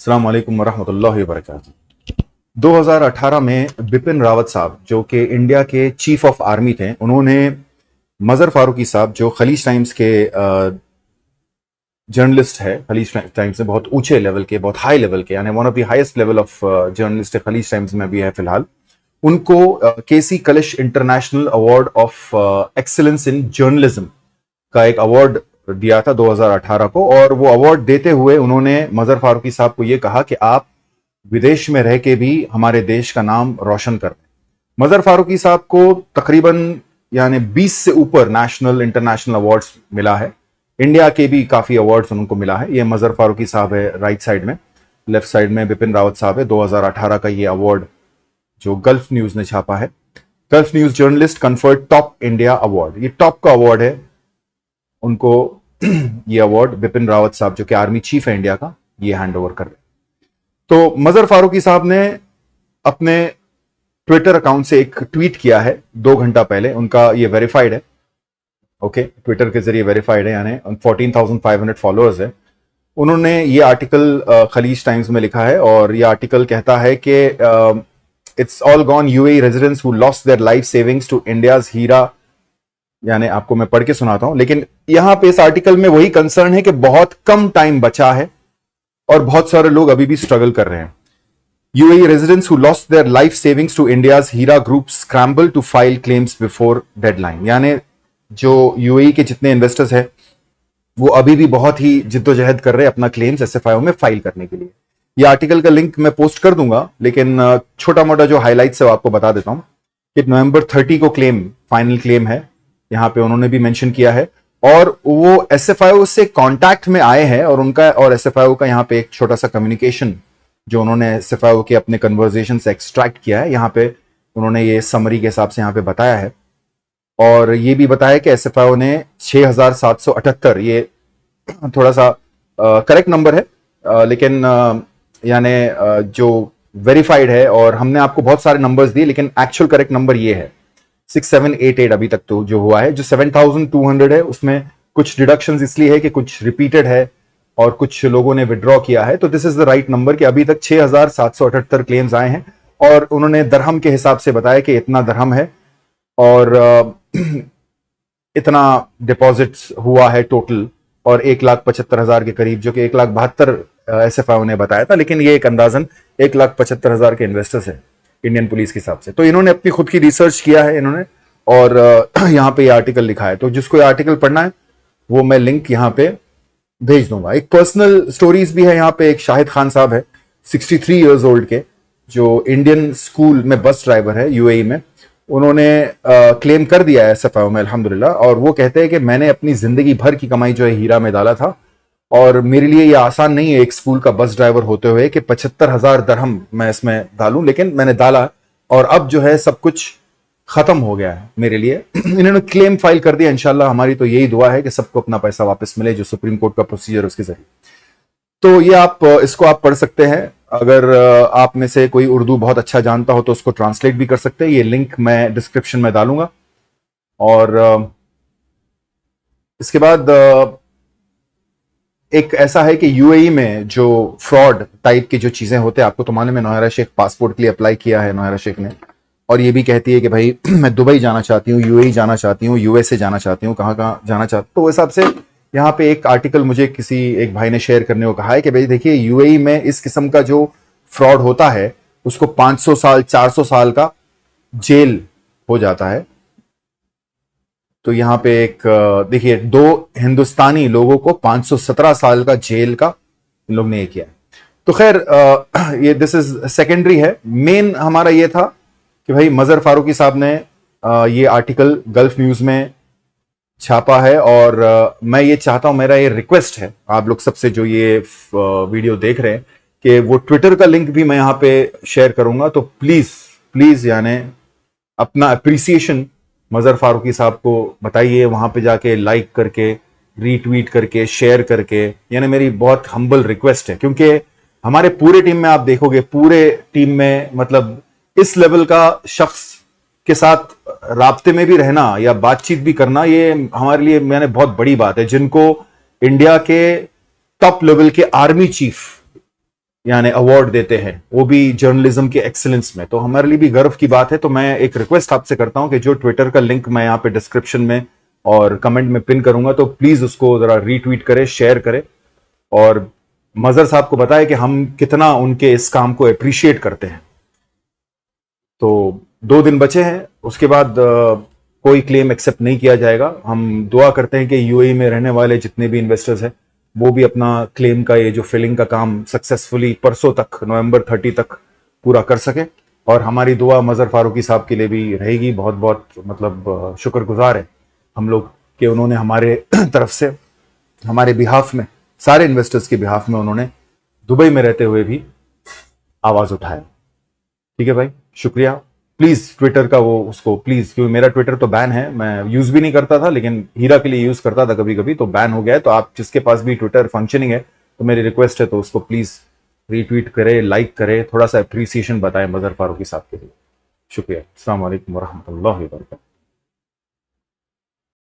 अस्सलाम वालेकुम वरहमतुल्लाहि वबरकातुहू। 2018 में बिपिन रावत साहब जो कि इंडिया के चीफ ऑफ आर्मी थे, उन्होंने मजहर फारूकी साहब जो खलीज टाइम्स के जर्नलिस्ट है, खलीज टाइम्स से बहुत ऊंचे लेवल के, बहुत हाई लेवल के, यानी one of the highest level of journalist है, खलीज टाइम्स में भी है फिलहाल। उनको KC Kulish international award of excellence in journalism का एक अवार्ड दिया था 2018 को, और वो अवार्ड देते हुए उन्होंने मजहर फारूकी साहब को ये कहा कि आप विदेश में रह के भी हमारे देश का नाम रोशन कर रहे हैं। मजहर फारूकी साहब को तकरीबन यानी 20 से ऊपर नेशनल इंटरनेशनल अवार्ड्स मिला है। इंडिया के भी काफी अवार्ड्स उनको मिला है। ये मजहर फारूकी साहब है राइट साइड में, लेफ्ट साइड में बिपिन रावत साहब है। 2018 का ये अवार्ड जो गल्फ न्यूज ने छापा है, gulf news journalist conferred top India award, ये टॉप का अवार्ड है उनको। ये अवार्ड बिपिन रावत साहब जो कि आर्मी चीफ है इंडिया का, ये हैंड ओवर कर रहे। तो मजहर फारूकी साहब ने अपने ट्विटर अकाउंट से एक ट्वीट किया है 2 घंटा पहले। उनका ये वेरीफाइड है, ओके, ट्विटर के जरिए वेरीफाइड है, यानी 14,500 फॉलोअर्स है। उन्होंने ये आर्टिकल खलीज टाइम्स में लिखा है, और ये आर्टिकल कहता है कि it's all gone UAE residents who lost their life savings to India's Heera. यानी आपको मैं पढ़ के सुनाता हूं, लेकिन यहां पे इस आर्टिकल में वही कंसर्न है कि बहुत कम टाइम बचा है और बहुत सारे लोग अभी भी स्ट्रगल कर रहे हैं। UAE residents who lost their life savings to India's Heera group scramble to file claims before deadline. यानी जो यूएई के जितने इन्वेस्टर्स हैं वो अभी भी बहुत ही जिद्दोजहद कर रहे हैं अपना क्लेम्स एसएफआईओ में फाइल करने के लिए। ये आर्टिकल का लिंक मैं पोस्ट कर दूंगा, लेकिन छोटा मोटा जो हाईलाइट्स है वो आपको बता देता हूं कि नवंबर 30 को क्लेम, फाइनल क्लेम है, यहां पे उन्होंने भी मेंशन किया है। और वो एसएफआईओ से कांटेक्ट में आए हैं, और उनका और एसएफआईओ का यहां पे एक छोटा सा कम्युनिकेशन जो उन्होंने एसएफआईओ के अपने कन्वर्सेशन से एक्सट्रैक्ट किया है, यहां पे उन्होंने ये समरी के हिसाब से यहां पे बताया है। और ये भी बताया कि एसएफआईओ ने 6,778, ये थोड़ा सा करेक्ट नंबर है, लेकिन यानी जो वेरीफाइड है, और हमने आपको बहुत सारे नंबर्स दिए लेकिन एक्चुअल करेक्ट नंबर ये है 6788 अभी तक तो जो हुआ है। जो 7,200 है उसमें कुछ डिडक्शंस इसलिए है कि कुछ रिपीटेड है और कुछ लोगों ने विड्रॉ किया है, तो this is the right number कि अभी तक 6,778 क्लेम्स आए हैं। और उन्होंने दरहम के हिसाब से बताया कि इतना दरहम है और इतना डिपॉजिट हुआ है टोटल, और 1,75,000 के करीब, जो कि 1,72,000 एसएफआईओ ने बताया था, लेकिन ये एक अंदाजन 1,75,000 के इन्वेस्टर्स है इंडियन पुलिस के हिसाब से। तो इन्होंने अपनी खुद की रिसर्च किया है इन्होंने, और यहाँ पे ये आर्टिकल लिखा है। तो जिसको ये आर्टिकल पढ़ना है वो मैं लिंक यहाँ पे भेज दूंगा। एक पर्सनल स्टोरीज भी है यहाँ पे। एक शाहिद खान साहब है 63 ईयर्स ओल्ड के, जो इंडियन स्कूल में बस ड्राइवर है यूएई में। उन्होंने क्लेम कर दिया है एसएफआईओ में अल्हम्दुलिल्लाह, और वो कहते हैं कि मैंने अपनी जिंदगी भर की कमाई जो है हीरा में डाला था, और मेरे लिए ये आसान नहीं है एक स्कूल का बस ड्राइवर होते हुए कि 75,000 दरहम मैं इसमें डालूं, लेकिन मैंने डाला और अब जो है सब कुछ खत्म हो गया है मेरे लिए। इन्होंने क्लेम फाइल कर दिया। इंशाल्लाह हमारी तो यही दुआ है कि सबको अपना पैसा वापस मिले, जो सुप्रीम कोर्ट का प्रोसीजर उसके जरिए। तो ये आप इसको आप पढ़ सकते हैं। अगर आप में से कोई उर्दू बहुत अच्छा जानता हो तो उसको ट्रांसलेट भी कर सकते हैं। ये लिंक मैं डिस्क्रिप्शन में डालूंगा। और इसके बाद एक ऐसा है कि यूएई में जो फ्रॉड टाइप की जो चीजें होते हैं, आपको तो मालूम है नौहरा शेख पासपोर्ट के लिए अप्लाई किया है नौहरा शेख ने, और ये भी कहती है कि भाई मैं दुबई जाना चाहती हूँ, यूएई जाना चाहती हूँ, यूएसए जाना चाहती हूँ, कहाँ कहाँ जाना चाहती हूँ। तो उस हिसाब से यहाँ पे एक आर्टिकल मुझे किसी एक भाई ने शेयर करने को कहा है कि भाई देखिए यूएई में इस किस्म का जो फ्रॉड होता है उसको 500 साल 400 साल का जेल हो जाता है। तो यहां पे एक देखिए 2 हिंदुस्तानी लोगों को 517 साल का जेल का इन लोग ने ये किया। तो खैर ये दिस इज सेकेंडरी है। मेन हमारा ये था कि भाई मजहर फारूकी साहब ने ये आर्टिकल गल्फ न्यूज में छापा है, और मैं ये चाहता हूं, मेरा ये रिक्वेस्ट है आप लोग सबसे जो ये वीडियो देख रहे हैं, कि वो ट्विटर का लिंक भी मैं यहां पे शेयर करूंगा। तो प्लीज प्लीज यानी अपना अप्रिसिएशन मजहर फारूकी साहब को बताइए, वहां पे जाके लाइक करके, रीट्वीट करके, शेयर करके। यानी मेरी बहुत हम्बल रिक्वेस्ट है, क्योंकि हमारे पूरे टीम में आप देखोगे, पूरे टीम में मतलब इस लेवल का शख्स के साथ राब्ते में भी रहना या बातचीत भी करना, ये हमारे लिए मैंने बहुत बड़ी बात है। जिनको इंडिया के टॉप लेवल के आर्मी चीफ यानी अवार्ड देते हैं, वो भी जर्नलिज्म के एक्सीलेंस में, तो हमारे लिए भी गर्व की बात है। तो मैं एक रिक्वेस्ट आपसे करता हूं कि जो ट्विटर का लिंक मैं यहाँ पे डिस्क्रिप्शन में और कमेंट में पिन करूंगा, तो प्लीज उसको जरा रीट्वीट करें, शेयर करें, और मजहर साहब को बताएं कि हम कितना उनके इस काम को अप्रिशिएट करते हैं। तो 2 दिन बचे हैं, उसके बाद कोई क्लेम एक्सेप्ट नहीं किया जाएगा। हम दुआ करते हैं कि यूएई में रहने वाले जितने भी इन्वेस्टर्स हैं वो भी अपना क्लेम का ये जो फिलिंग का काम सक्सेसफुली परसों तक, नवंबर 30 तक पूरा कर सके। और हमारी दुआ मजहर फारूकी साहब के लिए भी रहेगी। बहुत बहुत मतलब शुक्रगुजार है हम लोग कि उन्होंने हमारे तरफ से, हमारे बिहाफ में, सारे इन्वेस्टर्स के बिहाफ में उन्होंने दुबई में रहते हुए भी आवाज उठाया। ठीक है भाई, शुक्रिया। प्लीज ट्विटर का वो उसको प्लीज, क्योंकि मेरा ट्विटर तो बैन है, मैं यूज भी नहीं करता था, लेकिन हीरा के लिए यूज करता था कभी कभी, तो बैन हो गया है। तो आप जिसके पास भी ट्विटर फंक्शनिंग है, तो मेरी रिक्वेस्ट है तो उसको प्लीज रीट्वीट करे, लाइक करे, थोड़ा सा अप्रिसिएशन बताएं मजहर फारूकी साहब के लिए। शुक्रिया। अस्सलाम वालेकुम वरहमतुल्लाहि वबरकातुहू।